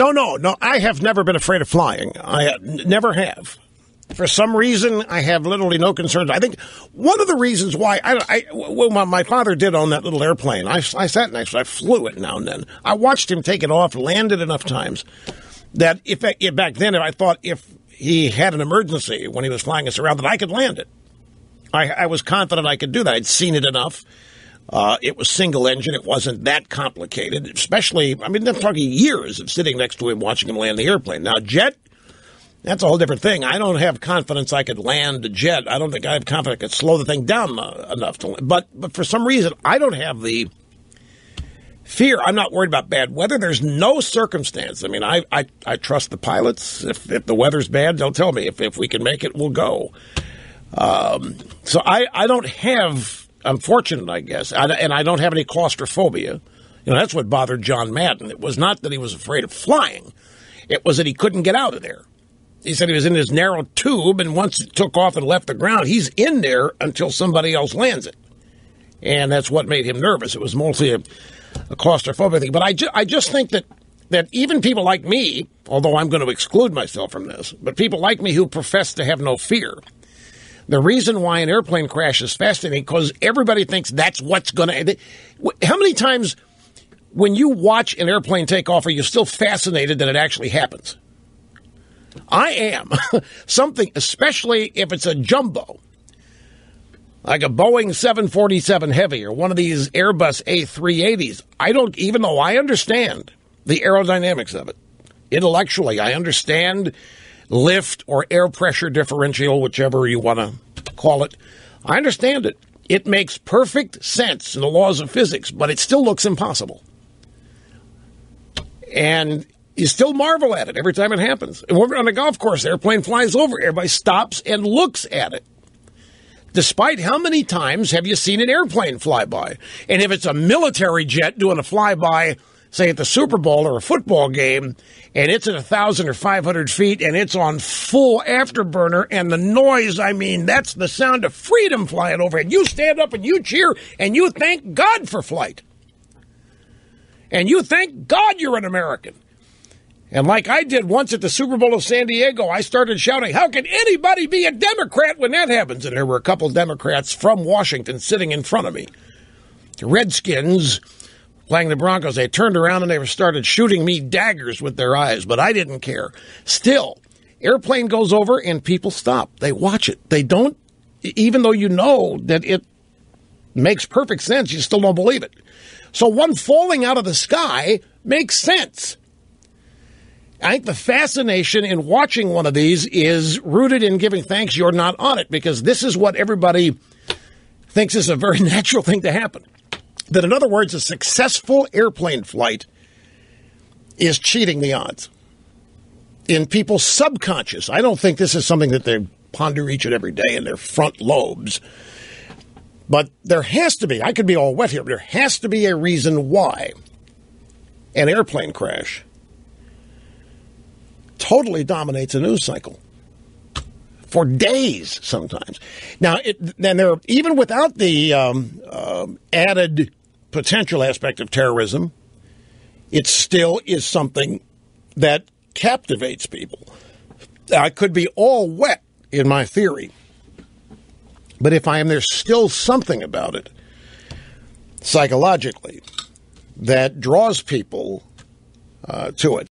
No. I have never been afraid of flying. I never have. For some reason, I have literally no concerns. I think one of the reasons why my father did own that little airplane. I sat next to it. I flew it now and then. I watched him take it off, land it enough times that if back then, I thought if he had an emergency when he was flying us around, that I could land it. I was confident I could do that. I'd seen it enough. It was single engine. It wasn't that complicated, especially, I'm talking years of sitting next to him watching him land the airplane. Now, jet, that's a whole different thing. I don't have confidence I could land a jet. I don't think I have confidence I could slow the thing down enough to. But for some reason, I don't have the fear. I'm not worried about bad weather. There's no circumstance. I trust the pilots. If the weather's bad, they'll tell me. If we can make it, we'll go. So I don't have. I'm fortunate, I guess, and I don't have any claustrophobia. That's what bothered John Madden. It was not that he was afraid of flying. It was that he couldn't get out of there. He said he was in his narrow tube, and once it took off and left the ground, he's in there until somebody else lands it. And that's what made him nervous. It was mostly a claustrophobia thing. But I just think that even people like me, although I'm going to exclude myself from this, but people like me who profess to have no fear, the reason why an airplane crash is fascinating because everybody thinks that's what's going to. How many times when you watch an airplane take off are you still fascinated that it actually happens? I am. Something, especially if it's a jumbo, like a Boeing 747 Heavy or one of these Airbus A380s. Even though I understand the aerodynamics of it, intellectually, I understand lift or air pressure differential, whichever you want to call it. I understand it. It makes perfect sense in the laws of physics, but it still looks impossible. And you still marvel at it every time it happens. And we're on a golf course, the airplane flies over, everybody stops and looks at it. Despite how many times have you seen an airplane fly by? And if it's a military jet doing a flyby, say at the Super Bowl or a football game, and it's at 1,000 or 500 feet, and it's on full afterburner, and the noise, that's the sound of freedom flying overhead. You stand up and you cheer, and you thank God for flight. And you thank God you're an American. And like I did once at the Super Bowl of San Diego, I started shouting, how can anybody be a Democrat when that happens? And there were a couple Democrats from Washington sitting in front of me. The Redskins playing the Broncos, they turned around and they started shooting me daggers with their eyes, but I didn't care. Still, airplane goes over and people stop. They watch it. They don't, even though you know that it makes perfect sense, you still don't believe it. So one falling out of the sky makes sense. I think the fascination in watching one of these is rooted in giving thanks you're not on it, because this is what everybody thinks is a very natural thing to happen. That, in other words, a successful airplane flight is cheating the odds. In people's subconscious, I don't think this is something that they ponder each and every day in their front lobes. But there has to be, I could be all wet here, but there has to be a reason why an airplane crash totally dominates a news cycle for days sometimes. Now, even without the added potential aspect of terrorism, it still is something that captivates people. I could be all wet in my theory, but if there's still something about it psychologically that draws people to it.